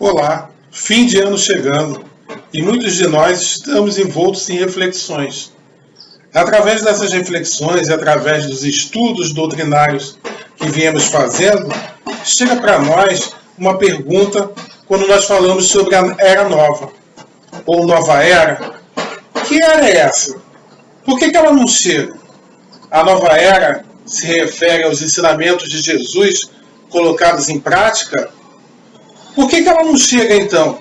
Olá, fim de ano chegando e muitos de nós estamos envoltos em reflexões. Através dessas reflexões e através dos estudos doutrinários que viemos fazendo, chega para nós uma pergunta quando nós falamos sobre a Era Nova, ou Nova Era. Que era é essa? Por que ela não chega? A Nova Era se refere aos ensinamentos de Jesus colocados em prática? Por que ela não chega então?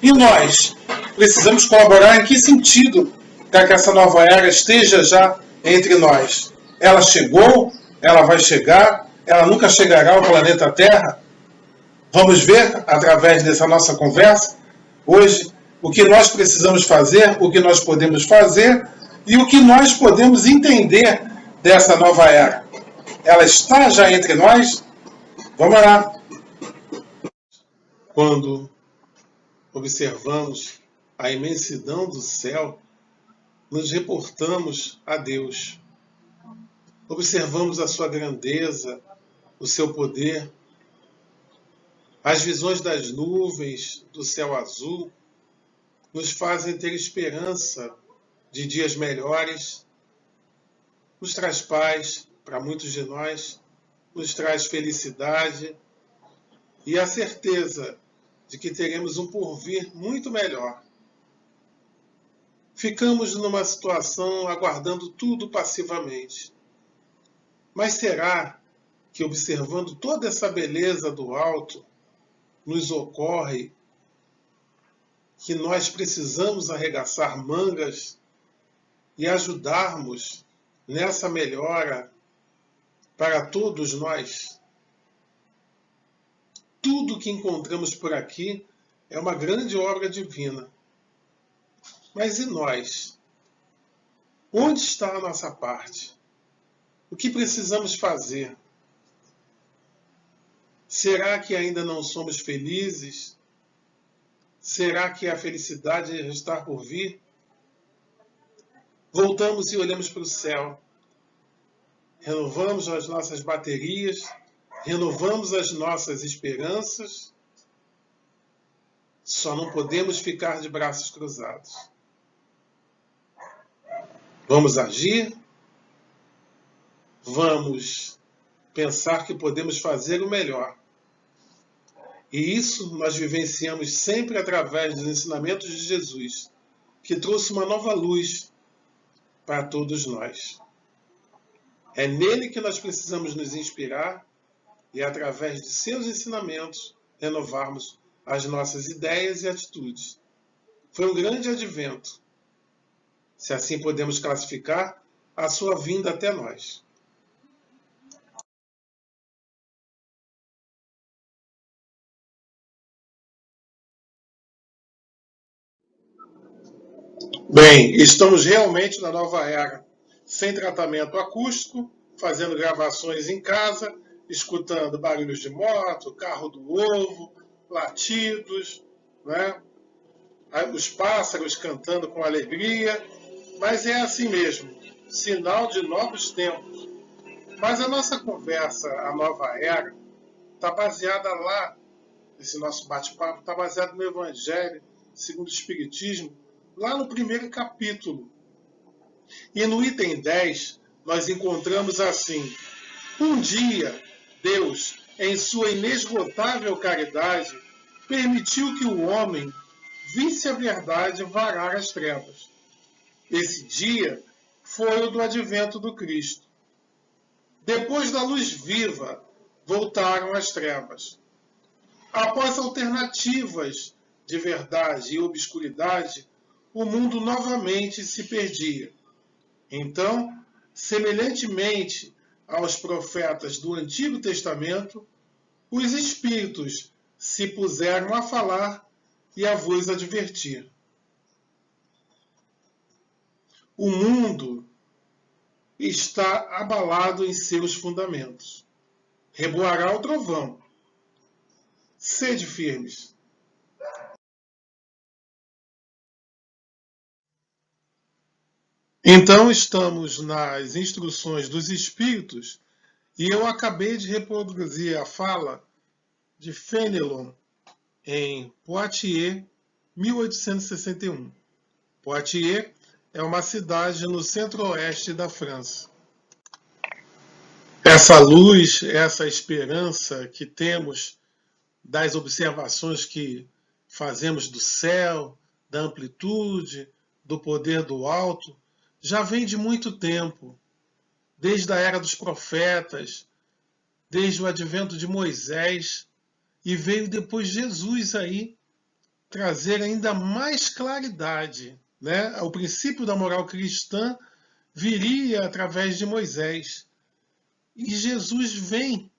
E nós precisamos colaborar em que sentido para que essa nova era esteja já entre nós? Ela chegou? Ela vai chegar? Ela nunca chegará ao planeta Terra? Vamos ver, através dessa nossa conversa, hoje, o que nós precisamos fazer, o que nós podemos fazer e o que nós podemos entender dessa nova era. Ela está já entre nós? Vamos lá. Quando observamos a imensidão do céu, nos reportamos a Deus. Observamos a sua grandeza, o seu poder, as visões das nuvens, do céu azul, nos fazem ter esperança de dias melhores, nos traz paz para muitos de nós, nos traz felicidade e a certeza de que teremos um porvir muito melhor. Ficamos numa situação aguardando tudo passivamente. Mas será que, observando toda essa beleza do alto, nos ocorre que nós precisamos arregaçar mangas e ajudarmos nessa melhora para todos nós? Tudo que encontramos por aqui é uma grande obra divina. Mas e nós? Onde está a nossa parte? O que precisamos fazer? Será que ainda não somos felizes? Será que a felicidade está por vir? Voltamos e olhamos para o céu. Renovamos as nossas baterias, renovamos as nossas esperanças. Só não podemos ficar de braços cruzados. Vamos agir, vamos pensar que podemos fazer o melhor. E isso nós vivenciamos sempre através dos ensinamentos de Jesus, que trouxe uma nova luz para todos nós. É nele que nós precisamos nos inspirar e, através de seus ensinamentos, renovarmos as nossas ideias e atitudes. Foi um grande advento, se assim podemos classificar a sua vinda até nós. Bem, estamos realmente na nova era, sem tratamento acústico, fazendo gravações em casa, escutando barulhos de moto, carro do ovo, latidos, né? Os pássaros cantando com alegria, mas é assim mesmo, sinal de novos tempos. Mas a nossa conversa, a nova era, está baseada lá, esse nosso bate-papo está baseado no Evangelho, segundo o Espiritismo, lá no primeiro capítulo. E no item 10, nós encontramos assim: um dia, Deus, em sua inesgotável caridade, permitiu que o homem visse a verdade varar as trevas. Esse dia foi o do advento do Cristo. Depois da luz viva, voltaram as trevas. Após alternativas de verdade e obscuridade, o mundo novamente se perdia. Então, semelhantemente aos profetas do Antigo Testamento, os espíritos se puseram a falar e a vos advertir. O mundo está abalado em seus fundamentos. Reboará o trovão. Sede firmes. Então estamos nas instruções dos Espíritos e eu acabei de reproduzir a fala de Fenelon em Poitiers, 1861. Poitiers é uma cidade no centro-oeste da França. Essa luz, essa esperança que temos das observações que fazemos do céu, da amplitude, do poder do alto, já vem de muito tempo, desde a era dos profetas, desde o advento de Moisés, e veio depois Jesus aí trazer ainda mais claridade, né? O princípio da moral cristã viria através de Moisés. E Jesus vem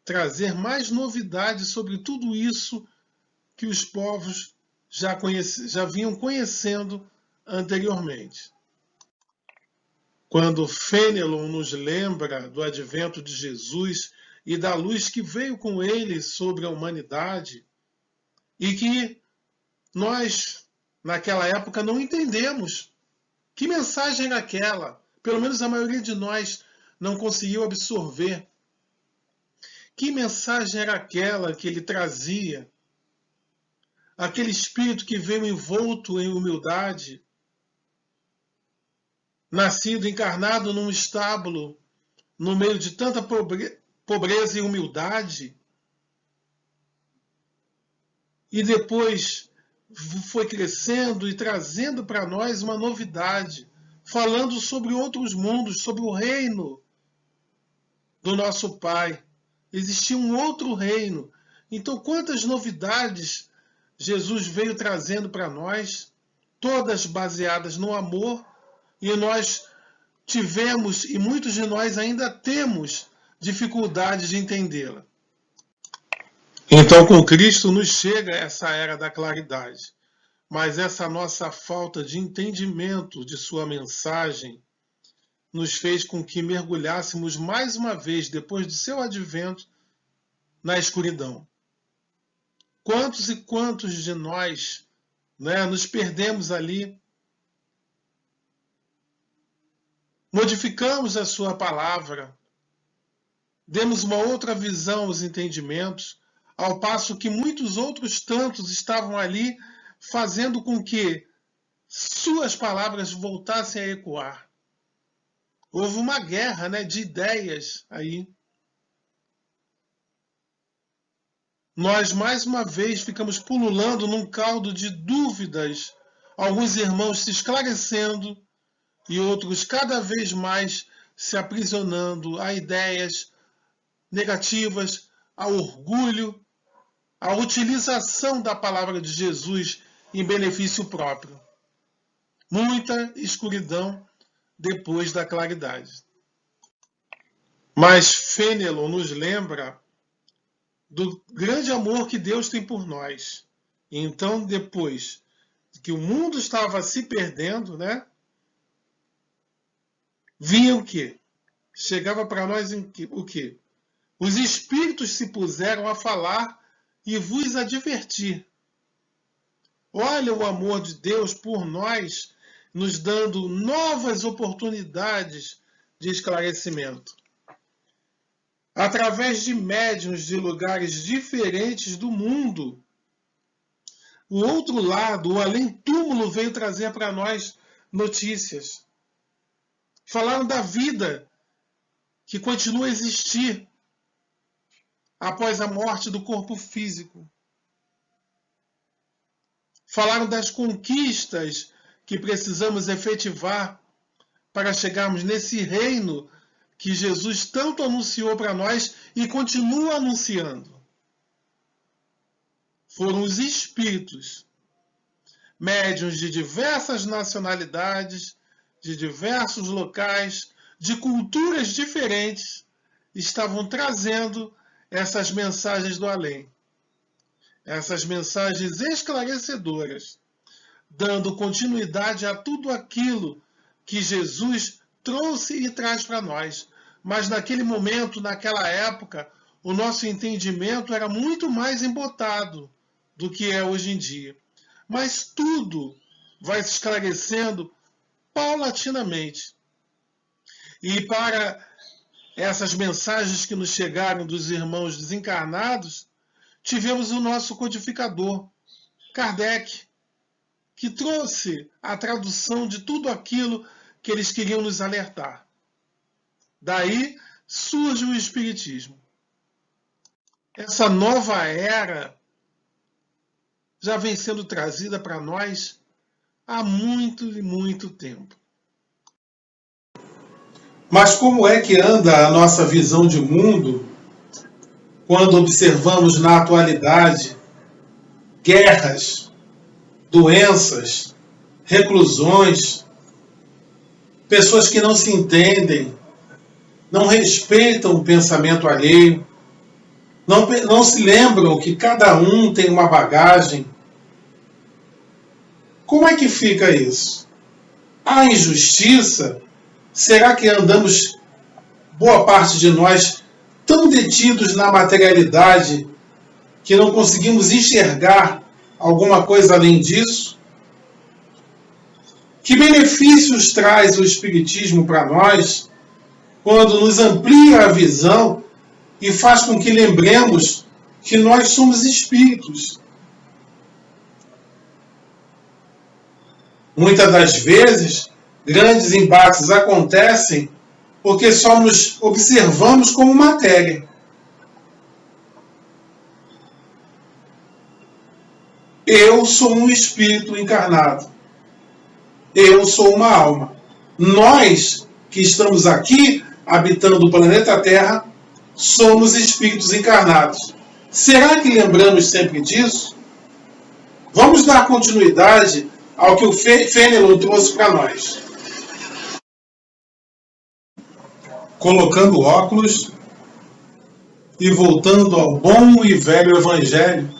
trazer mais novidades sobre tudo isso que os povos já vinham conhecendo anteriormente. Quando Fenelon nos lembra do advento de Jesus e da luz que veio com ele sobre a humanidade, e que nós, naquela época, não entendemos que mensagem era aquela. Pelo menos a maioria de nós não conseguiu absorver. Que mensagem era aquela que ele trazia? Aquele espírito que veio envolto em humildade, nascido, encarnado num estábulo, no meio de tanta pobreza e humildade, e depois foi crescendo e trazendo para nós uma novidade, falando sobre outros mundos, sobre o reino do nosso Pai. Existia um outro reino. Então, quantas novidades Jesus veio trazendo para nós, todas baseadas no amor, e nós tivemos, e muitos de nós ainda temos, dificuldade de entendê-la. Então, com Cristo nos chega essa era da claridade, mas essa nossa falta de entendimento de sua mensagem nos fez com que mergulhássemos mais uma vez, depois do seu advento, na escuridão. Quantos e quantos de nós, né, nos perdemos ali, modificamos a sua palavra, demos uma outra visão aos entendimentos, ao passo que muitos outros tantos estavam ali fazendo com que suas palavras voltassem a ecoar. Houve uma guerra, né, de ideias aí. Nós, mais uma vez, ficamos pululando num caldo de dúvidas, alguns irmãos se esclarecendo e outros cada vez mais se aprisionando a ideias negativas, a orgulho, a utilização da palavra de Jesus em benefício próprio. Muita escuridão depois da claridade. Mas Fenelon nos lembra do grande amor que Deus tem por nós. E então, depois que o mundo estava se perdendo, né? Vinha o quê? Chegava para nós o quê? Os espíritos se puseram a falar e vos advertir. Olha o amor de Deus por nós, nos dando novas oportunidades de esclarecimento. Através de médiuns de lugares diferentes do mundo, o outro lado, o além-túmulo, veio trazer para nós notícias. Falaram da vida que continua a existir após a morte do corpo físico. Falaram das conquistas que precisamos efetivar para chegarmos nesse reino que Jesus tanto anunciou para nós e continua anunciando. Foram os espíritos, médiuns de diversas nacionalidades, de diversos locais, de culturas diferentes, estavam trazendo essas mensagens do além. Essas mensagens esclarecedoras, dando continuidade a tudo aquilo que Jesus trouxe e traz para nós. Mas naquele momento, naquela época, o nosso entendimento era muito mais embotado do que é hoje em dia. Mas tudo vai se esclarecendo paulatinamente. E para essas mensagens que nos chegaram dos irmãos desencarnados, tivemos o nosso codificador, Kardec, que trouxe a tradução de tudo aquilo que eles queriam nos alertar. Daí surge o Espiritismo. Essa nova era já vem sendo trazida para nós há muito e muito tempo. Mas como é que anda a nossa visão de mundo quando observamos na atualidade guerras, doenças, reclusões, pessoas que não se entendem, não respeitam o pensamento alheio, não se lembram que cada um tem uma bagagem? Como é que fica isso? Há injustiça? Será que andamos, boa parte de nós, tão detidos na materialidade que não conseguimos enxergar alguma coisa além disso? Que benefícios traz o Espiritismo para nós quando nos amplia a visão e faz com que lembremos que nós somos espíritos? Muitas das vezes, grandes embates acontecem porque só nos observamos como matéria. Eu sou um espírito encarnado. Eu sou uma alma. Nós que estamos aqui, habitando o planeta Terra, somos espíritos encarnados. Será que lembramos sempre disso? Vamos dar continuidade ao que o Fenelon trouxe para nós. Colocando óculos e voltando ao bom e velho Evangelho,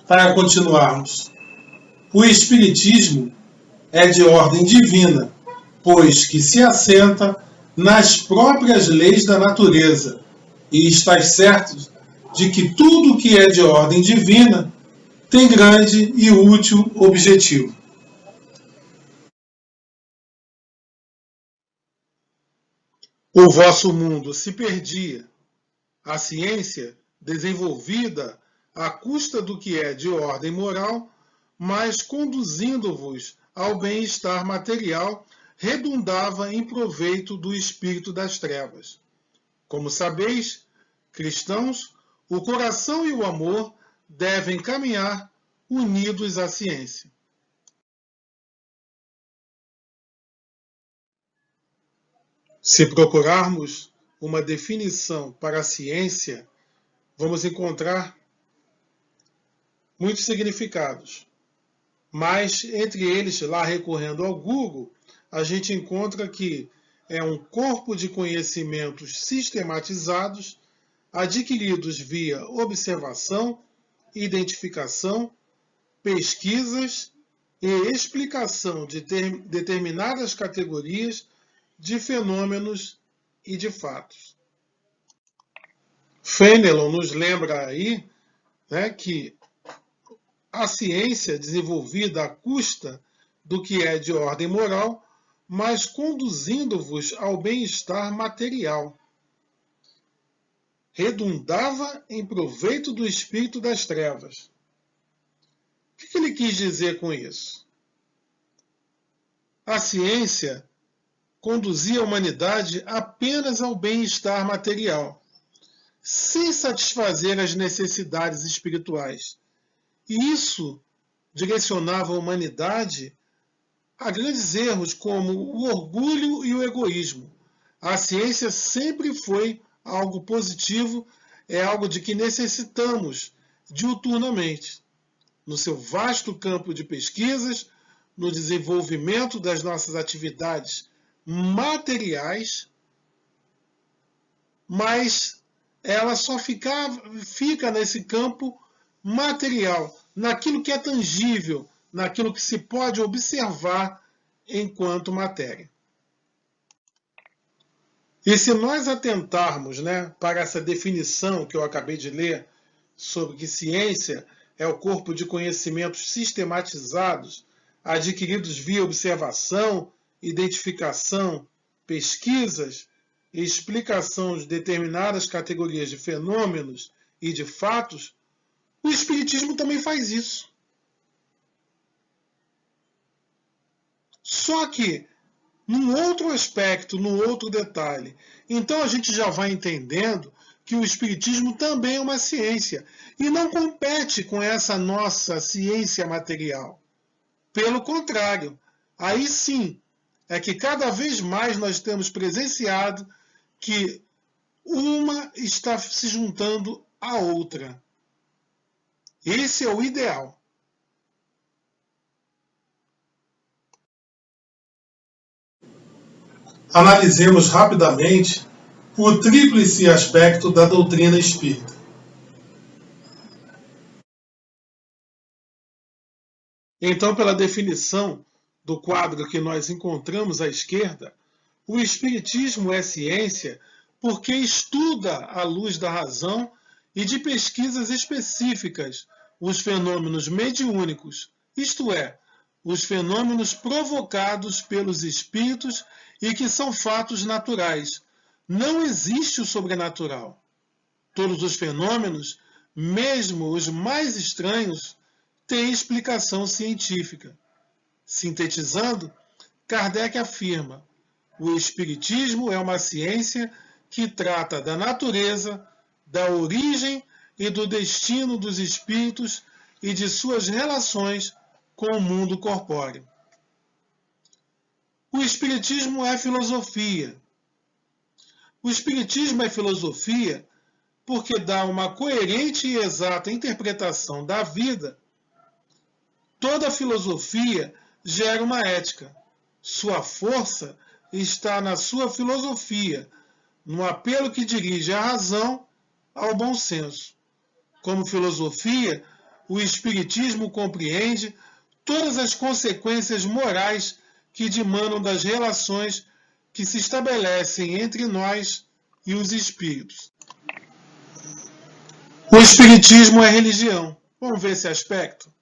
para continuarmos. O Espiritismo é de ordem divina, pois que se assenta nas próprias leis da natureza, e estás certo de que tudo que é de ordem divina tem grande e útil objetivo. O vosso mundo se perdia, a ciência, desenvolvida à custa do que é de ordem moral, mas conduzindo-vos ao bem-estar material, redundava em proveito do espírito das trevas. Como sabeis, cristãos, o coração e o amor devem caminhar unidos à ciência. Se procurarmos uma definição para a ciência, vamos encontrar muitos significados. Mas, entre eles, lá recorrendo ao Google, a gente encontra que é um corpo de conhecimentos sistematizados, adquiridos via observação, identificação, pesquisas e explicação de determinadas categorias de fenômenos e de fatos. Fenelon nos lembra aí, que a ciência desenvolvida à custa do que é de ordem moral, mas conduzindo-vos ao bem-estar material. Redundava em proveito do espírito das trevas. O que ele quis dizer com isso? A ciência conduzia a humanidade apenas ao bem-estar material, sem satisfazer as necessidades espirituais. E isso direcionava a humanidade a grandes erros como o orgulho e o egoísmo. A ciência sempre foi algo positivo, é algo de que necessitamos diuturnamente. No seu vasto campo de pesquisas, no desenvolvimento das nossas atividades materiais, mas ela só fica nesse campo material, naquilo que é tangível, naquilo que se pode observar enquanto matéria. E se nós atentarmos para essa definição que eu acabei de ler, sobre que ciência é o corpo de conhecimentos sistematizados, adquiridos via observação, identificação, pesquisas e explicação de determinadas categorias de fenômenos e de fatos, O Espiritismo também faz isso. Só que num outro aspecto, num outro detalhe. Então a gente já vai entendendo que o Espiritismo também é uma ciência e não compete com essa nossa ciência material. Pelo contrário, aí sim é que cada vez mais nós temos presenciado que uma está se juntando à outra. Esse é o ideal. Analisemos rapidamente o tríplice aspecto da doutrina espírita. Então, pela definição do quadro que nós encontramos à esquerda, o Espiritismo é ciência porque estuda à luz da razão e de pesquisas específicas os fenômenos mediúnicos, isto é, os fenômenos provocados pelos espíritos e que são fatos naturais. Não existe o sobrenatural. Todos os fenômenos, mesmo os mais estranhos, têm explicação científica. Sintetizando, Kardec afirma: o Espiritismo é uma ciência que trata da natureza, da origem e do destino dos espíritos e de suas relações com o mundo corpóreo. O Espiritismo é filosofia. O Espiritismo é filosofia porque dá uma coerente e exata interpretação da vida. Toda filosofia gera uma ética. Sua força está na sua filosofia, no apelo que dirige a razão ao bom senso. Como filosofia, o Espiritismo compreende todas as consequências morais que dimanam das relações que se estabelecem entre nós e os espíritos. O Espiritismo é religião. Vamos ver esse aspecto?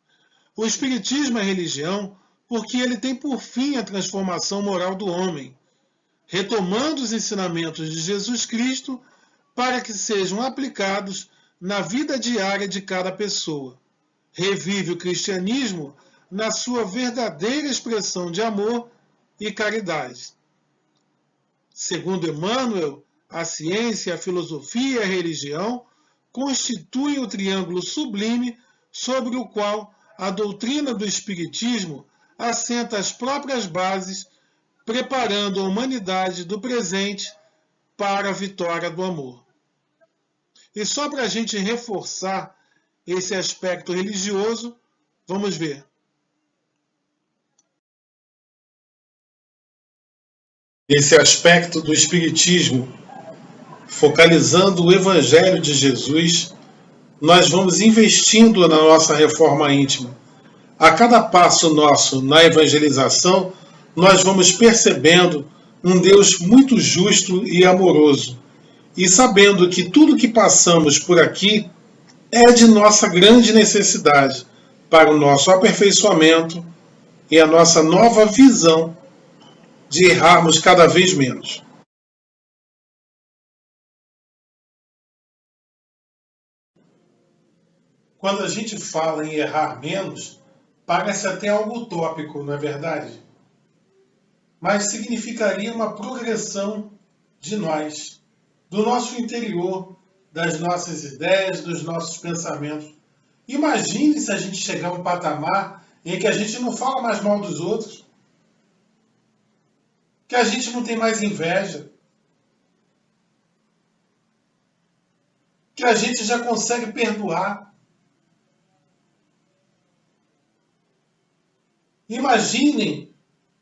O Espiritismo é religião porque ele tem por fim a transformação moral do homem, retomando os ensinamentos de Jesus Cristo para que sejam aplicados na vida diária de cada pessoa. Revive o cristianismo na sua verdadeira expressão de amor e caridade. Segundo Emmanuel, a ciência, a filosofia e a religião constituem o triângulo sublime sobre o qual a doutrina do Espiritismo assenta as próprias bases, preparando a humanidade do presente para a vitória do amor. E só para a gente reforçar esse aspecto religioso, vamos ver. Esse aspecto do Espiritismo, focalizando o Evangelho de Jesus, nós vamos investindo na nossa reforma íntima. A cada passo nosso na evangelização, nós vamos percebendo um Deus muito justo e amoroso, e sabendo que tudo que passamos por aqui é de nossa grande necessidade para o nosso aperfeiçoamento e a nossa nova visão de errarmos cada vez menos. Quando a gente fala em errar menos, parece até algo utópico, não é verdade? Mas significaria uma progressão de nós, do nosso interior, das nossas ideias, dos nossos pensamentos. Imagine se a gente chegar a um patamar em que a gente não fala mais mal dos outros, que a gente não tem mais inveja, que a gente já consegue perdoar. Imaginem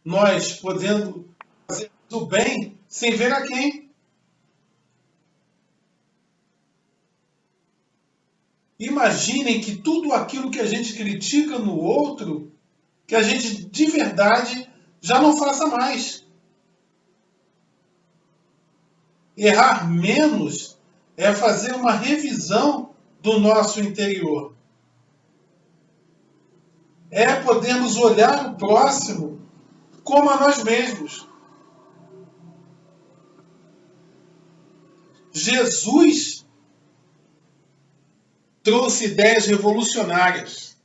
nós podendo fazer o bem sem ver a quem. Imaginem que tudo aquilo que a gente critica no outro, que a gente de verdade já não faça mais. Errar menos é fazer uma revisão do nosso interior. É podermos olhar o próximo como a nós mesmos. Jesus trouxe ideias revolucionárias.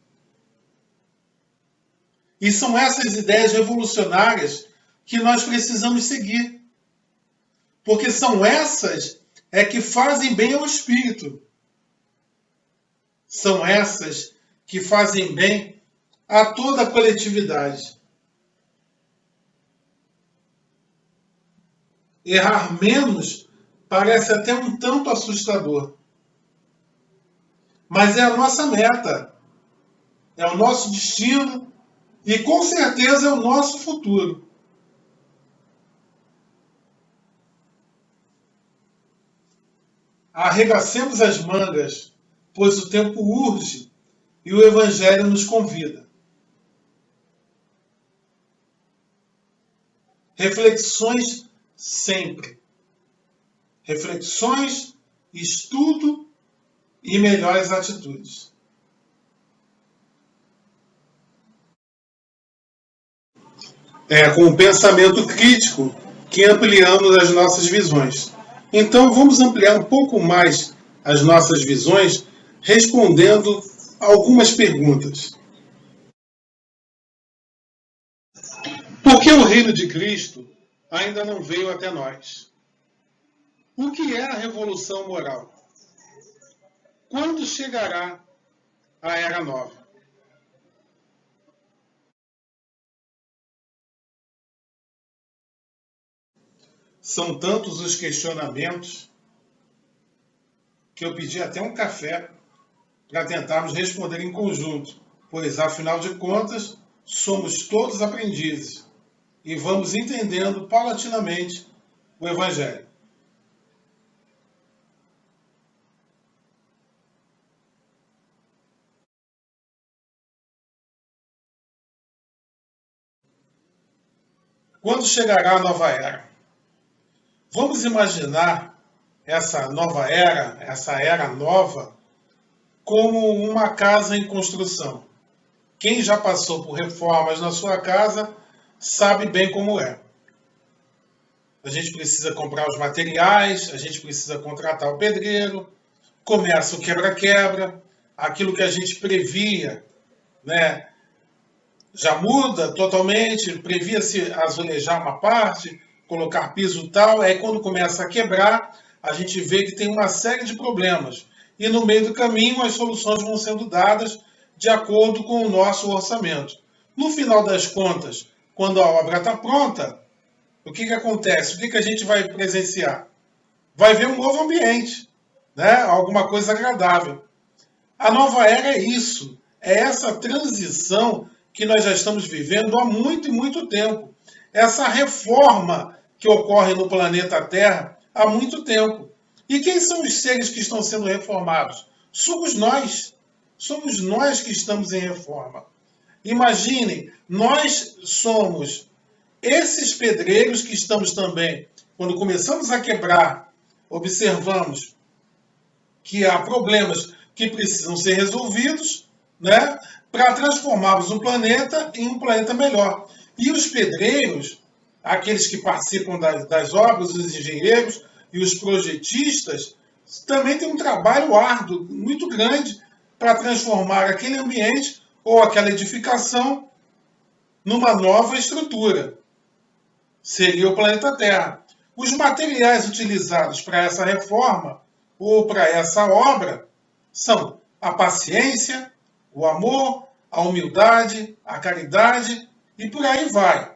E são essas ideias revolucionárias que nós precisamos seguir. Porque são essas que fazem bem ao espírito. São essas que fazem bem a toda a coletividade. Errar menos parece até um tanto assustador. Mas é a nossa meta, é o nosso destino e com certeza é o nosso futuro. Arregacemos as mangas, pois o tempo urge e o Evangelho nos convida. Reflexões sempre. Reflexões, estudo e melhores atitudes. É com o pensamento crítico que ampliamos as nossas visões. Então vamos ampliar um pouco mais as nossas visões respondendo algumas perguntas. Por que o reino de Cristo ainda não veio até nós? O que é a revolução moral? Quando chegará a Era Nova? São tantos os questionamentos que eu pedi até um café para tentarmos responder em conjunto, pois, afinal de contas, somos todos aprendizes e vamos entendendo paulatinamente o Evangelho. Quando chegará a nova era? Vamos imaginar essa nova era, essa era nova, como uma casa em construção. Quem já passou por reformas na sua casa sabe bem como é. A gente precisa comprar os materiais, a gente precisa contratar o pedreiro, começa o quebra-quebra, aquilo que a gente previa, né, já muda totalmente, previa-se azulejar uma parte, colocar piso tal, aí quando começa a quebrar, a gente vê que tem uma série de problemas. E no meio do caminho as soluções vão sendo dadas de acordo com o nosso orçamento. No final das contas, quando a obra está pronta, o que acontece? O que a gente vai presenciar? Vai ver um novo ambiente, né? Alguma coisa agradável. A nova era é isso, é essa transição que nós já estamos vivendo há muito e muito tempo. Essa reforma que ocorre no planeta Terra há muito tempo. E quem são os seres que estão sendo reformados? Somos nós. Somos nós que estamos em reforma. Imaginem, nós somos esses pedreiros que estamos também, quando começamos a quebrar, observamos que há problemas que precisam ser resolvidos, né, para transformarmos o planeta em um planeta melhor. E os pedreiros, aqueles que participam das obras, os engenheiros e os projetistas, também têm um trabalho árduo, muito grande, para transformar aquele ambiente ou aquela edificação numa nova estrutura. Seria o planeta Terra. Os materiais utilizados para essa reforma ou para essa obra são a paciência, o amor, a humildade, a caridade e por aí vai.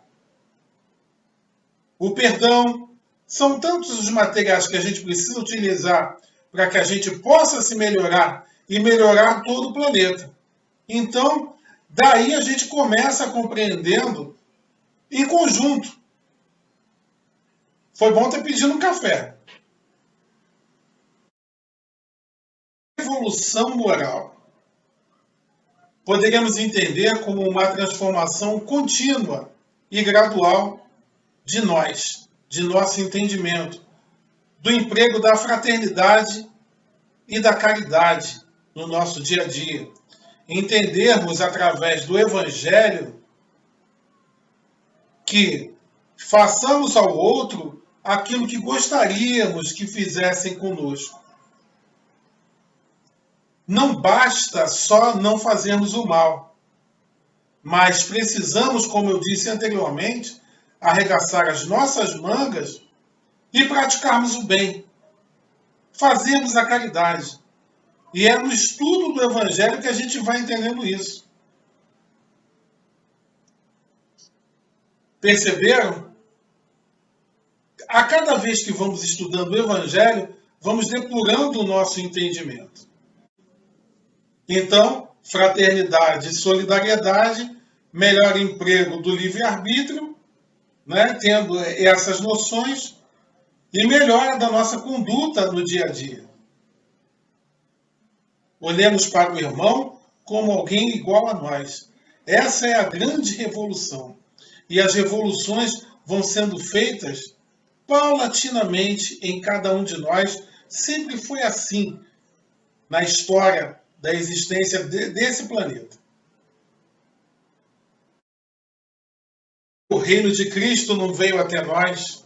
O perdão. São tantos os materiais que a gente precisa utilizar para que a gente possa se melhorar e melhorar todo o planeta. Então, daí a gente começa compreendendo em conjunto. Foi bom ter pedido um café. Evolução moral. Poderíamos entender como uma transformação contínua e gradual de nós, de nosso entendimento, do emprego da fraternidade e da caridade no nosso dia a dia. Entendermos através do Evangelho que façamos ao outro aquilo que gostaríamos que fizessem conosco. Não basta só não fazermos o mal, mas precisamos, como eu disse anteriormente, arregaçar as nossas mangas e praticarmos o bem, fazermos a caridade. E é no estudo do Evangelho que a gente vai entendendo isso. Perceberam? A cada vez que vamos estudando o Evangelho, vamos depurando o nosso entendimento. Então, fraternidade e solidariedade, melhor emprego do livre-arbítrio, né, tendo essas noções, e melhora da nossa conduta no dia a dia. Olhemos para o irmão como alguém igual a nós. Essa é a grande revolução. E as revoluções vão sendo feitas paulatinamente em cada um de nós. Sempre foi assim na história da existência desse planeta. O reino de Cristo não veio até nós.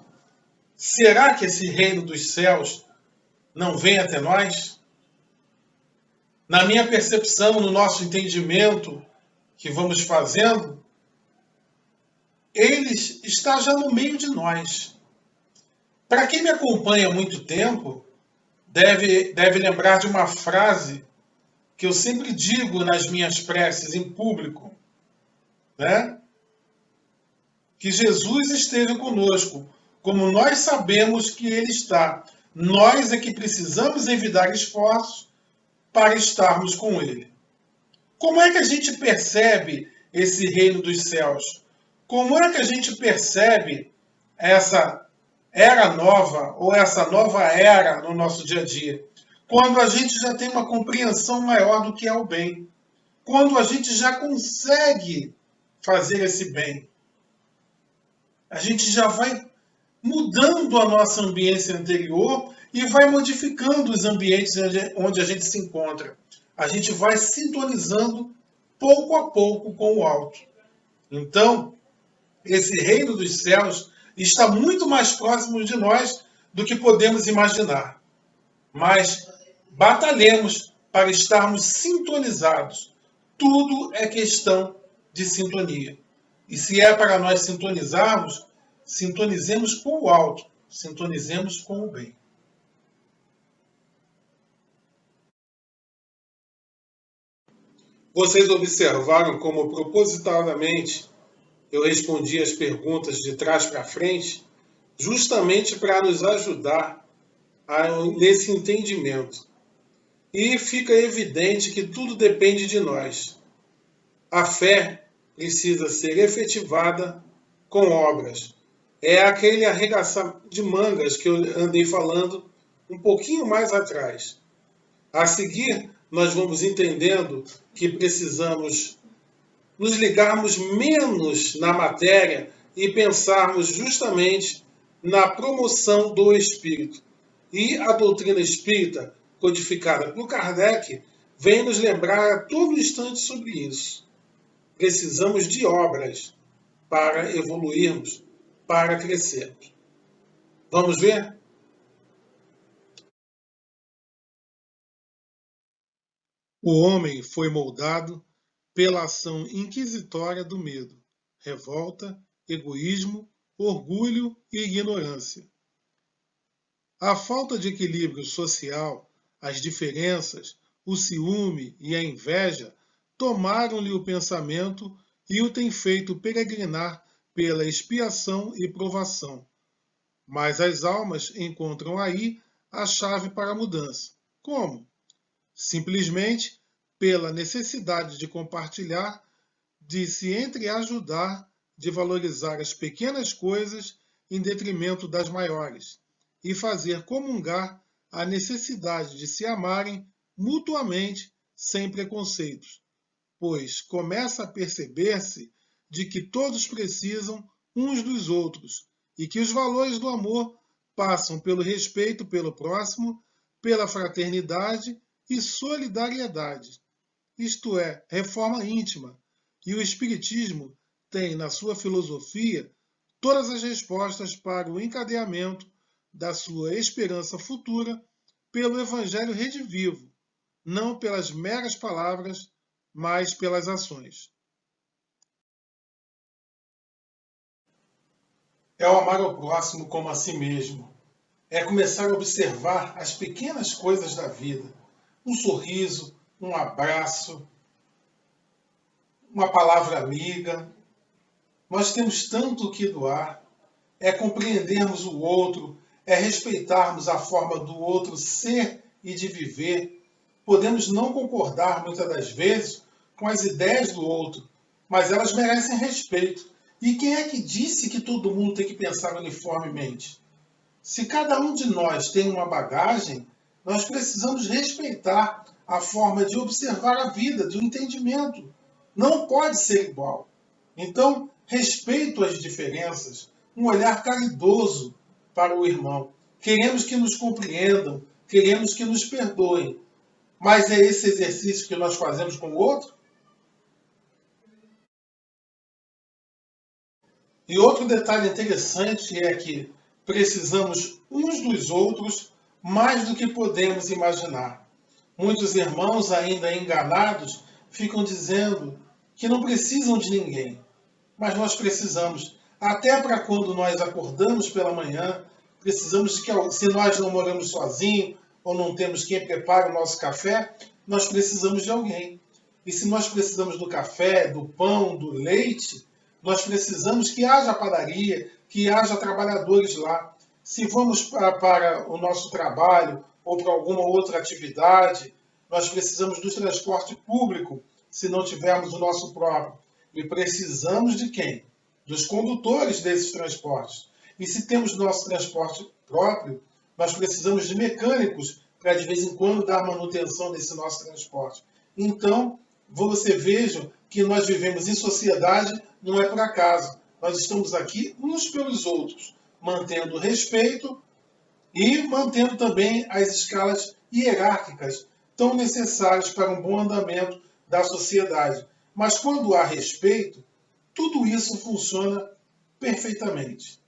Será que esse reino dos céus não vem até nós? Na minha percepção, no nosso entendimento que vamos fazendo, ele está já no meio de nós. Para quem me acompanha há muito tempo, deve lembrar de uma frase que eu sempre digo nas minhas preces em público, né? Que Jesus esteja conosco, como nós sabemos que Ele está. Nós é que precisamos evitar esforços para estarmos com Ele. Como é que a gente percebe esse reino dos céus? Como é que a gente percebe essa era nova ou essa nova era no nosso dia a dia? Quando a gente já tem uma compreensão maior do que é o bem. Quando a gente já consegue fazer esse bem. A gente já vai mudando a nossa ambiência anterior e vai modificando os ambientes onde a gente se encontra. A gente vai sintonizando pouco a pouco com o alto. Então, esse reino dos céus está muito mais próximo de nós do que podemos imaginar. Mas batalhemos para estarmos sintonizados. Tudo é questão de sintonia. E se é para nós sintonizarmos, sintonizemos com o alto, sintonizemos com o bem. Vocês observaram como propositadamente eu respondi as perguntas de trás para frente, justamente para nos ajudar nesse entendimento. E fica evidente que tudo depende de nós. A fé precisa ser efetivada com obras. É aquele arregaçar de mangas que eu andei falando um pouquinho mais atrás. A seguir, nós vamos entendendo que precisamos nos ligarmos menos na matéria e pensarmos justamente na promoção do espírito. E a doutrina espírita, codificada por Kardec, vem nos lembrar a todo instante sobre isso. Precisamos de obras para evoluirmos, para crescermos. Vamos ver? O homem foi moldado pela ação inquisitória do medo, revolta, egoísmo, orgulho e ignorância. A falta de equilíbrio social, as diferenças, o ciúme e a inveja tomaram-lhe o pensamento e o têm feito peregrinar pela expiação e provação. Mas as almas encontram aí a chave para a mudança. Como? Simplesmente pela necessidade de compartilhar, de se entreajudar, de valorizar as pequenas coisas em detrimento das maiores, e fazer comungar a necessidade de se amarem mutuamente sem preconceitos, pois começa a perceber-se de que todos precisam uns dos outros e que os valores do amor passam pelo respeito pelo próximo, pela fraternidade e solidariedade, isto é, reforma íntima, e o Espiritismo tem na sua filosofia todas as respostas para o encadeamento da sua esperança futura pelo Evangelho redivivo, não pelas meras palavras, mas pelas ações. É o amar ao próximo como a si mesmo. É começar a observar as pequenas coisas da vida. Um sorriso, um abraço, uma palavra amiga. Nós temos tanto o que doar. É compreendermos o outro, é respeitarmos a forma do outro ser e de viver. Podemos não concordar muitas das vezes com as ideias do outro, mas elas merecem respeito. E quem é que disse que todo mundo tem que pensar uniformemente? Se cada um de nós tem uma bagagem, nós precisamos respeitar a forma de observar a vida, do entendimento. Não pode ser igual. Então, respeito as diferenças, um olhar caridoso para o irmão. Queremos que nos compreendam, queremos que nos perdoem. Mas é esse exercício que nós fazemos com o outro? E outro detalhe interessante é que precisamos uns dos outros mais do que podemos imaginar. Muitos irmãos, ainda enganados, ficam dizendo que não precisam de ninguém. Mas nós precisamos. Até para quando nós acordamos pela manhã, precisamos de que, se nós não moramos sozinhos ou não temos quem prepare o nosso café, nós precisamos de alguém. E se nós precisamos do café, do pão, do leite, nós precisamos que haja padaria, que haja trabalhadores lá. Se vamos para o nosso trabalho ou para alguma outra atividade, nós precisamos do transporte público, se não tivermos o nosso próprio. E precisamos de quem? Dos condutores desses transportes. E se temos nosso transporte próprio, nós precisamos de mecânicos para de vez em quando dar manutenção desse nosso transporte. Então, você veja que nós vivemos em sociedade, não é por acaso. Nós estamos aqui uns pelos outros, mantendo o respeito e mantendo também as escalas hierárquicas tão necessárias para um bom andamento da sociedade. Mas quando há respeito, tudo isso funciona perfeitamente.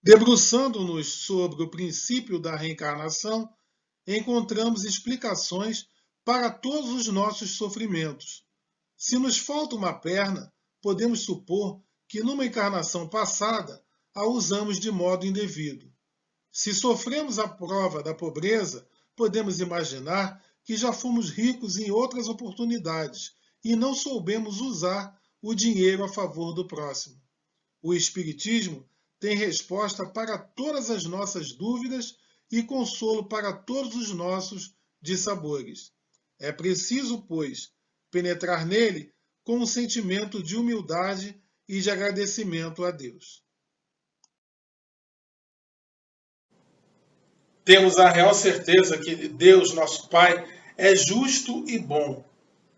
Debruçando-nos sobre o princípio da reencarnação, encontramos explicações para todos os nossos sofrimentos. Se nos falta uma perna, podemos supor que numa encarnação passada a usamos de modo indevido. Se sofremos a prova da pobreza, podemos imaginar que já fomos ricos em outras oportunidades e não soubemos usar o dinheiro a favor do próximo. O Espiritismo tem resposta para todas as nossas dúvidas e consolo para todos os nossos dissabores. É preciso, pois, penetrar nele com um sentimento de humildade e de agradecimento a Deus. Temos a real certeza que Deus, nosso Pai, é justo e bom,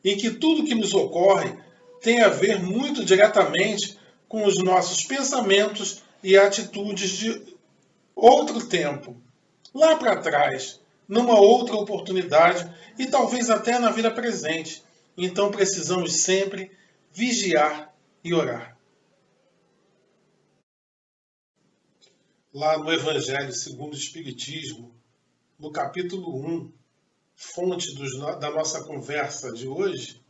e que tudo que nos ocorre tem a ver muito diretamente com os nossos pensamentos e atitudes de outro tempo, lá para trás, numa outra oportunidade e talvez até na vida presente. Então precisamos sempre vigiar e orar. Lá no Evangelho segundo o Espiritismo, no capítulo 1, fonte da nossa conversa de hoje,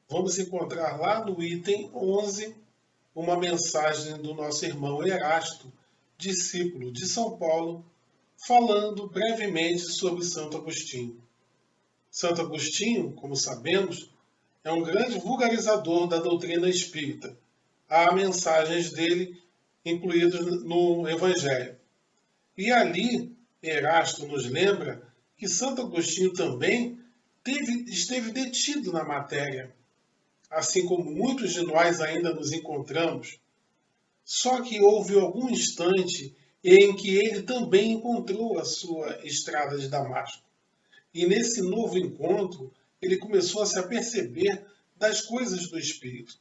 vamos encontrar lá no item 11 uma mensagem do nosso irmão Erasto, discípulo de São Paulo, falando brevemente sobre Santo Agostinho. Santo Agostinho, como sabemos, é um grande vulgarizador da doutrina espírita. Há mensagens dele incluídas no Evangelho. E ali, Erasto nos lembra que Santo Agostinho também esteve detido na matéria, assim como muitos de nós ainda nos encontramos. Só que houve algum instante em que ele também encontrou a sua estrada de Damasco. E nesse novo encontro, ele começou a se aperceber das coisas do Espírito.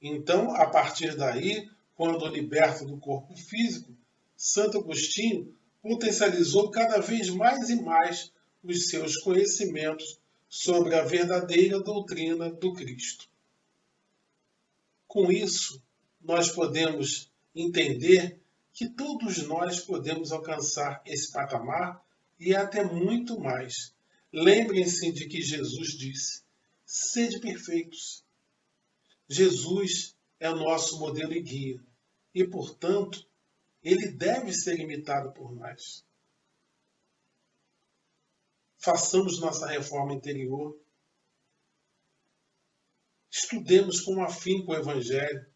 Então, a partir daí, quando liberto do corpo físico, Santo Agostinho potencializou cada vez mais e mais os seus conhecimentos sobre a verdadeira doutrina do Cristo. Com isso, nós podemos entender que todos nós podemos alcançar esse patamar e até muito mais. Lembrem-se de que Jesus disse: sede perfeitos. Jesus é o nosso modelo e guia e, portanto, ele deve ser imitado por nós. Façamos nossa reforma interior. Estudemos com afinco o Evangelho.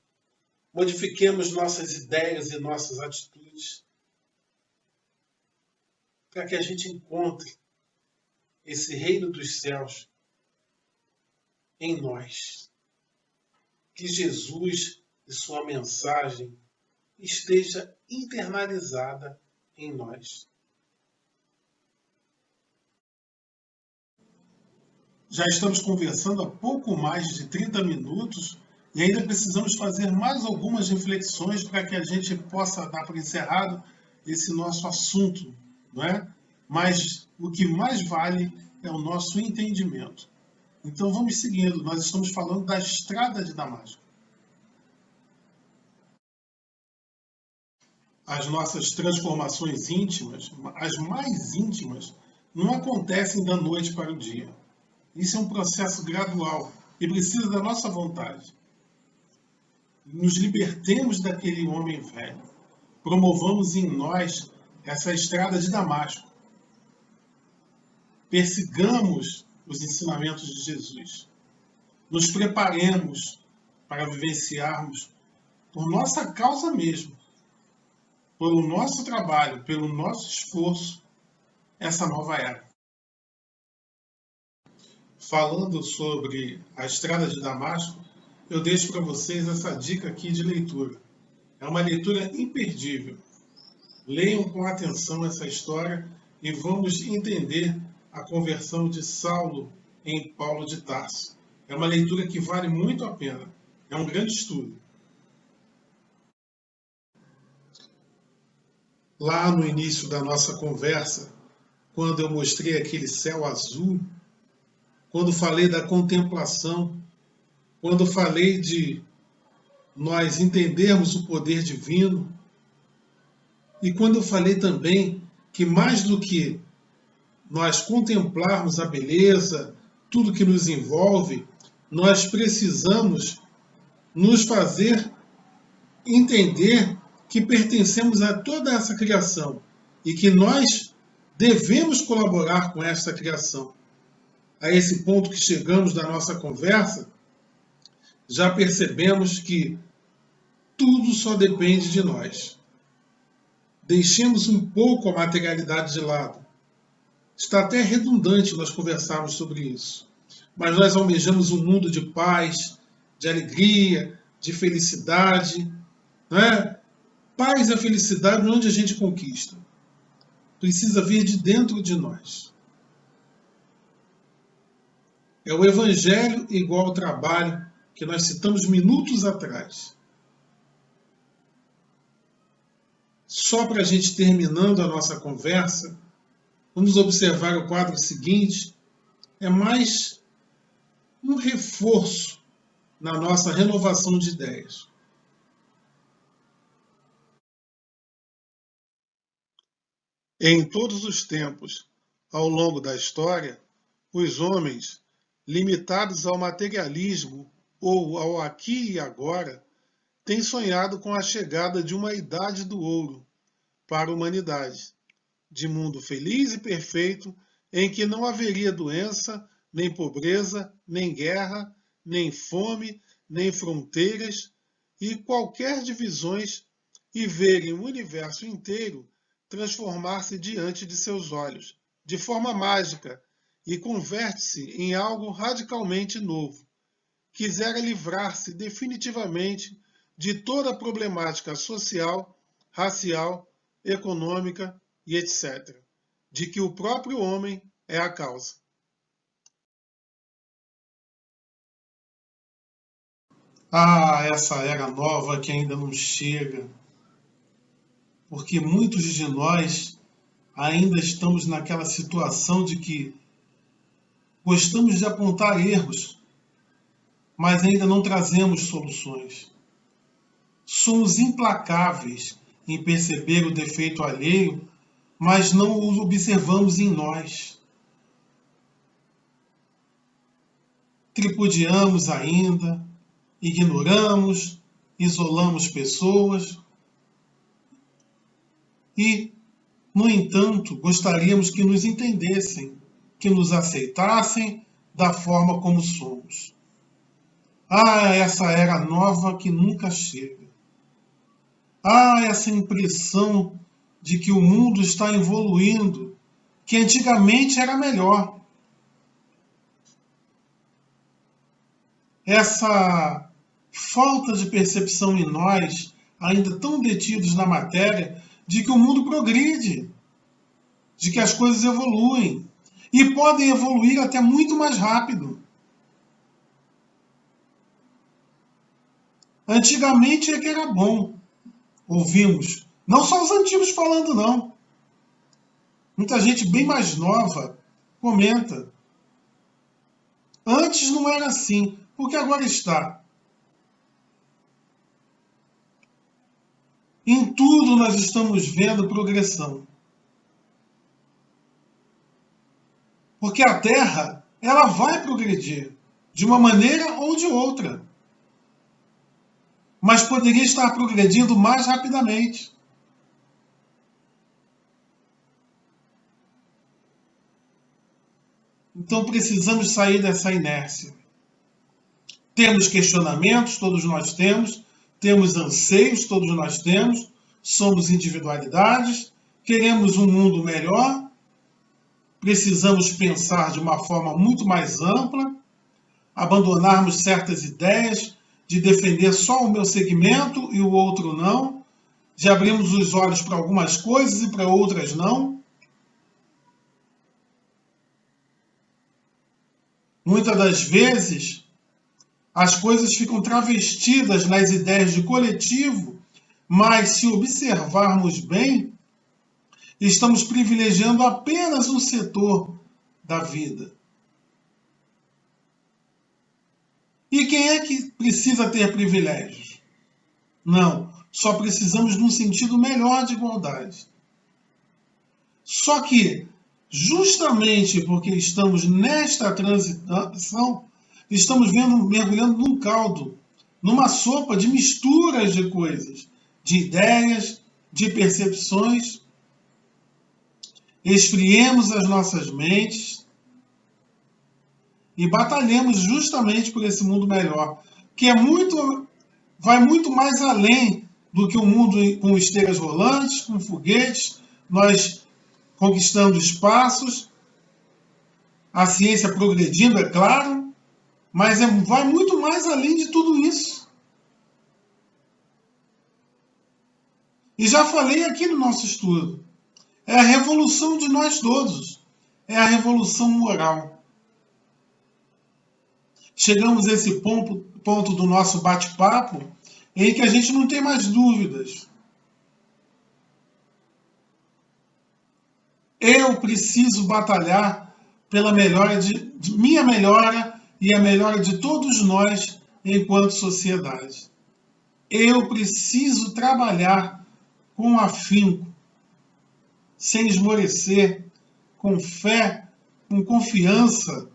Modifiquemos nossas ideias e nossas atitudes para que a gente encontre esse reino dos céus em nós. Que Jesus e sua mensagem esteja internalizada em nós. Já estamos conversando há pouco mais de 30 minutos e ainda precisamos fazer mais algumas reflexões para que a gente possa dar por encerrado esse nosso assunto, não é? Mas o que mais vale é o nosso entendimento. Então vamos seguindo, nós estamos falando da estrada de Damasco. As nossas transformações íntimas, as mais íntimas, não acontecem da noite para o dia. Isso é um processo gradual e precisa da nossa vontade. Nos libertemos daquele homem velho. Promovamos em nós essa estrada de Damasco. Persigamos os ensinamentos de Jesus. Nos preparemos para vivenciarmos, por nossa causa mesmo, pelo nosso trabalho, pelo nosso esforço, essa nova era. Falando sobre a estrada de Damasco, eu deixo para vocês essa dica aqui de leitura. É uma leitura imperdível. Leiam com atenção essa história e vamos entender a conversão de Saulo em Paulo de Tarso. É uma leitura que vale muito a pena. É um grande estudo. Lá no início da nossa conversa, quando eu mostrei aquele céu azul, quando falei da contemplação, quando falei de nós entendermos o poder divino, e quando eu falei também que mais do que nós contemplarmos a beleza, tudo que nos envolve, nós precisamos nos fazer entender que pertencemos a toda essa criação e que nós devemos colaborar com essa criação. A esse ponto que chegamos da nossa conversa, já percebemos que tudo só depende de nós. Deixemos um pouco a materialidade de lado. Está até redundante nós conversarmos sobre isso. Mas nós almejamos um mundo de paz, de alegria, de felicidade. Não é? Paz e a felicidade onde a gente conquista. Precisa vir de dentro de nós. É o Evangelho igual ao trabalho que nós citamos minutos atrás. Só para a gente terminando a nossa conversa, vamos observar o quadro seguinte. É mais um reforço na nossa renovação de ideias. Em todos os tempos, ao longo da história, os homens, limitados ao materialismo ou ao aqui e agora, têm sonhado com a chegada de uma idade do ouro para a humanidade, de mundo feliz e perfeito, em que não haveria doença, nem pobreza, nem guerra, nem fome, nem fronteiras e qualquer divisões, e verem o universo inteiro transformar-se diante de seus olhos, de forma mágica, e converte-se em algo radicalmente novo. Quisera livrar-se definitivamente de toda a problemática social, racial, econômica e etc., de que o próprio homem é a causa. Essa era nova que ainda não chega, porque muitos de nós ainda estamos naquela situação de que gostamos de apontar erros, mas ainda não trazemos soluções. Somos implacáveis em perceber o defeito alheio, mas não o observamos em nós. Tripudiamos ainda, ignoramos, isolamos pessoas e, no entanto, gostaríamos que nos entendessem, que nos aceitassem da forma como somos. Ah, essa era nova que nunca chega. Ah, essa impressão de que o mundo está evoluindo, que antigamente era melhor. Essa falta de percepção em nós, ainda tão detidos na matéria, de que o mundo progride, de que as coisas evoluem e podem evoluir até muito mais rápido. Antigamente é que era bom. Ouvimos, não só os antigos falando, não. Muita gente bem mais nova comenta. Antes não era assim, porque agora está. Em tudo nós estamos vendo progressão. Porque a Terra, ela vai progredir, de uma maneira ou de outra. Mas poderia estar progredindo mais rapidamente. Então precisamos sair dessa inércia. Temos questionamentos, todos nós temos anseios, todos nós temos, somos individualidades, queremos um mundo melhor, precisamos pensar de uma forma muito mais ampla, abandonarmos certas ideias de defender só o meu segmento e o outro não, de abrirmos os olhos para algumas coisas e para outras não. Muitas das vezes, as coisas ficam travestidas nas ideias de coletivo, mas se observarmos bem, estamos privilegiando apenas um setor da vida. E quem é que precisa ter privilégios? Não, só precisamos de um sentido melhor de igualdade. Só que, justamente porque estamos nesta transição, estamos mergulhando num caldo, numa sopa de misturas de coisas, de ideias, de percepções. Esfriemos as nossas mentes e batalhemos justamente por esse mundo melhor, que vai muito mais além do que um mundo com esteiras rolantes, com foguetes, nós conquistando espaços, a ciência progredindo, é claro, mas vai muito mais além de tudo isso. E já falei aqui no nosso estudo, é a revolução de nós todos, é a revolução moral. Chegamos a esse ponto do nosso bate-papo em que a gente não tem mais dúvidas. Eu preciso batalhar pela melhora de minha melhora e a melhora de todos nós enquanto sociedade. Eu preciso trabalhar com afinco, sem esmorecer, com fé, com confiança,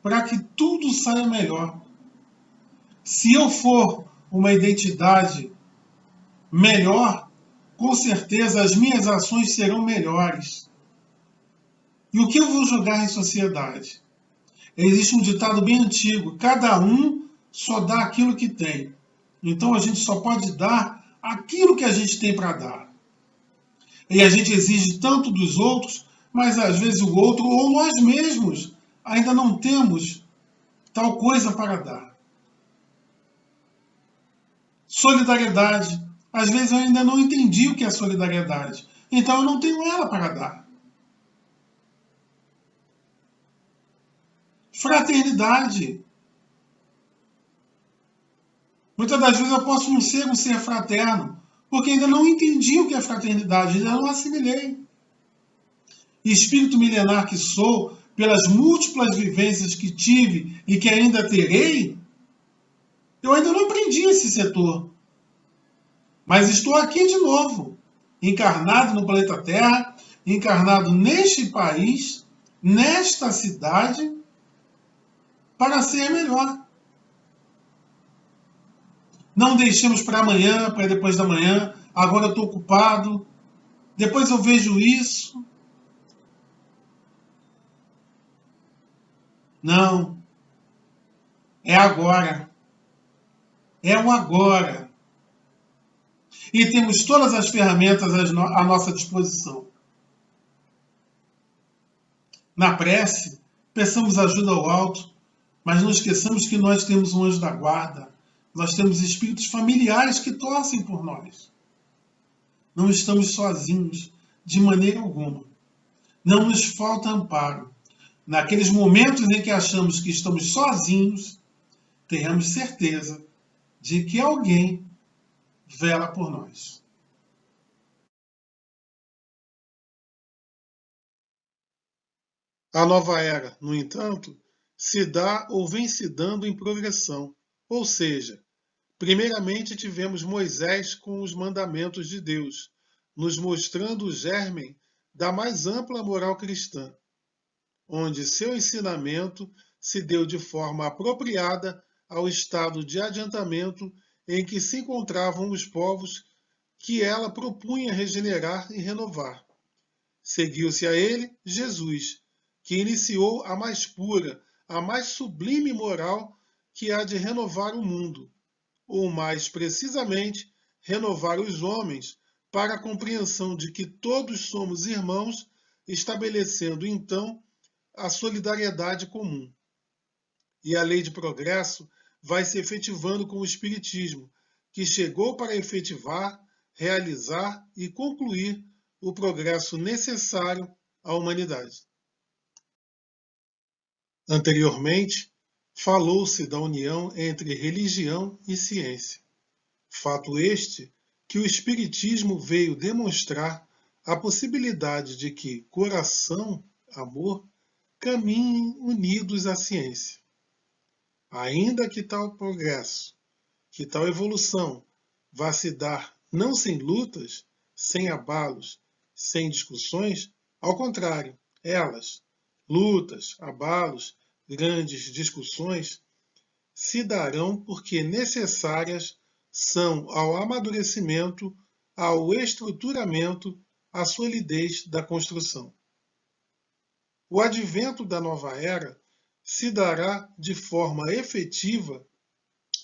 para que tudo saia melhor. Se eu for uma identidade melhor, com certeza as minhas ações serão melhores. E o que eu vou jogar em sociedade? Existe um ditado bem antigo, cada um só dá aquilo que tem. Então a gente só pode dar aquilo que a gente tem para dar. E a gente exige tanto dos outros, mas às vezes o outro ou nós mesmos ainda não temos tal coisa para dar. Solidariedade. Às vezes eu ainda não entendi o que é solidariedade. Então eu não tenho ela para dar. Fraternidade. Muitas das vezes eu posso não ser um ser fraterno, porque ainda não entendi o que é fraternidade, ainda não assimilei. E espírito milenar que sou, pelas múltiplas vivências que tive e que ainda terei, eu ainda não aprendi esse setor. Mas estou aqui de novo, encarnado no planeta Terra, encarnado neste país, nesta cidade, para ser melhor. Não deixemos para amanhã, para depois da manhã. Agora eu estou ocupado. Depois eu vejo isso. Não. É agora. É o agora. E temos todas as ferramentas à nossa disposição. Na prece, peçamos ajuda ao alto, mas não esqueçamos que nós temos um anjo da guarda. Nós temos espíritos familiares que torcem por nós. Não estamos sozinhos, de maneira alguma. Não nos falta amparo. Naqueles momentos em que achamos que estamos sozinhos, tenhamos certeza de que alguém vela por nós. A nova era, no entanto, se dá ou vem se dando em progressão. Ou seja, primeiramente tivemos Moisés com os mandamentos de Deus, nos mostrando o germe da mais ampla moral cristã, onde seu ensinamento se deu de forma apropriada ao estado de adiantamento em que se encontravam os povos que ela propunha regenerar e renovar. Seguiu-se a ele Jesus, que iniciou a mais pura, a mais sublime moral que há de renovar o mundo, ou mais precisamente, renovar os homens para a compreensão de que todos somos irmãos, estabelecendo então a solidariedade comum. E a lei de progresso vai se efetivando com o Espiritismo, que chegou para efetivar, realizar e concluir o progresso necessário à humanidade. Anteriormente, falou-se da união entre religião e ciência. Fato este que o Espiritismo veio demonstrar a possibilidade de que coração, amor, caminhem unidos à ciência. Ainda que tal progresso, que tal evolução vá se dar não sem lutas, sem abalos, sem discussões, ao contrário, elas, lutas, abalos, grandes discussões, se darão porque necessárias são ao amadurecimento, ao estruturamento, à solidez da construção. O advento da nova era se dará de forma efetiva,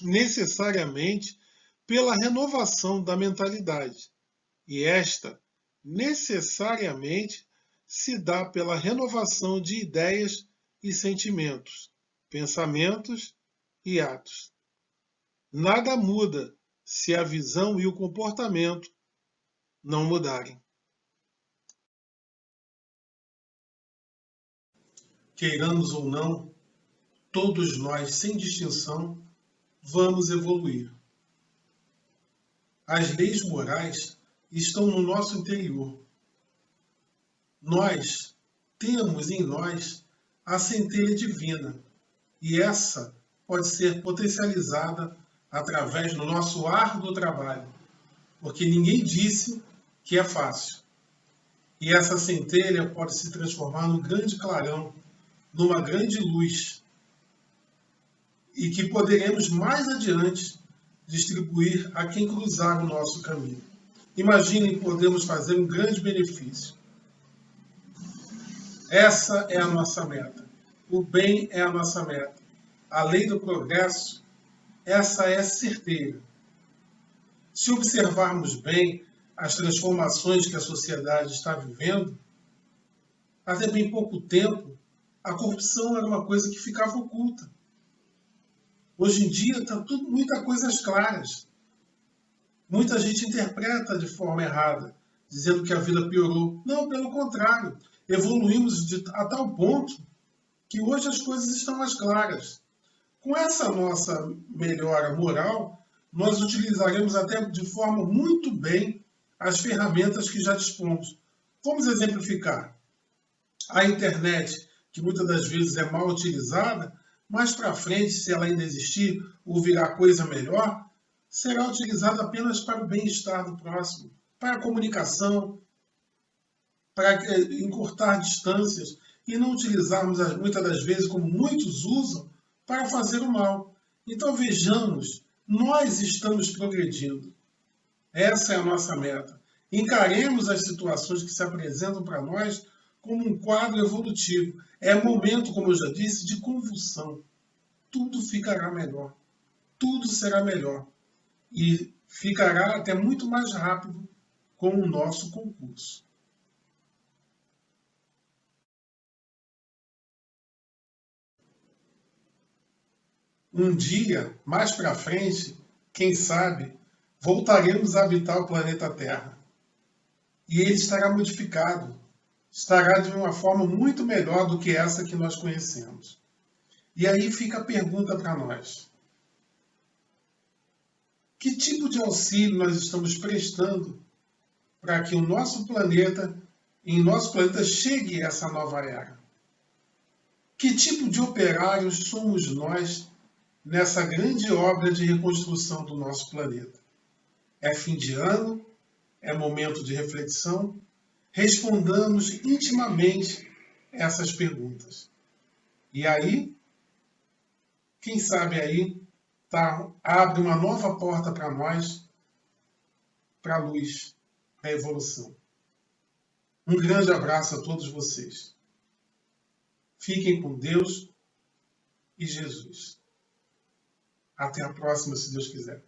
necessariamente, pela renovação da mentalidade, e esta, necessariamente, se dá pela renovação de ideias e sentimentos, pensamentos e atos. Nada muda se a visão e o comportamento não mudarem. Queiramos ou não, todos nós, sem distinção, vamos evoluir. As leis morais estão no nosso interior. Nós temos em nós a centelha divina, e essa pode ser potencializada através do nosso árduo trabalho, porque ninguém disse que é fácil. E essa centelha pode se transformar num grande clarão, numa grande luz, e que poderemos mais adiante distribuir a quem cruzar o nosso caminho. Imaginem, podemos fazer um grande benefício. Essa é a nossa meta. O bem é a nossa meta. A lei do progresso, essa é certeira. Se observarmos bem as transformações que a sociedade está vivendo, até bem pouco tempo, a corrupção era uma coisa que ficava oculta. Hoje em dia está tudo muitas coisas claras. Muita gente interpreta de forma errada, dizendo que a vida piorou. Não, pelo contrário. Evoluímos a tal ponto que hoje as coisas estão mais claras. Com essa nossa melhora moral, nós utilizaremos até de forma muito bem as ferramentas que já dispomos. Vamos exemplificar. A internet, que muitas das vezes é mal utilizada, mais para frente, se ela ainda existir ou virar coisa melhor, será utilizado apenas para o bem-estar do próximo, para a comunicação, para encurtar distâncias e não utilizarmos muitas das vezes, como muitos usam, para fazer o mal. Então vejamos, nós estamos progredindo. Essa é a nossa meta. Encaremos as situações que se apresentam para nós como um quadro evolutivo. É momento, como eu já disse, de convulsão. Tudo ficará melhor. Tudo será melhor. E ficará até muito mais rápido com o nosso concurso. Um dia, mais para frente, quem sabe, voltaremos a habitar o planeta Terra. E ele estará modificado, estará de uma forma muito melhor do que essa que nós conhecemos. E aí fica a pergunta para nós: que tipo de auxílio nós estamos prestando para que em nosso planeta chegue essa nova era? Que tipo de operários somos nós nessa grande obra de reconstrução do nosso planeta? É fim de ano? É momento de reflexão? Respondamos intimamente essas perguntas. E aí, quem sabe aí, abre uma nova porta para nós, para a luz, para a evolução. Um grande abraço a todos vocês. Fiquem com Deus e Jesus. Até a próxima, se Deus quiser.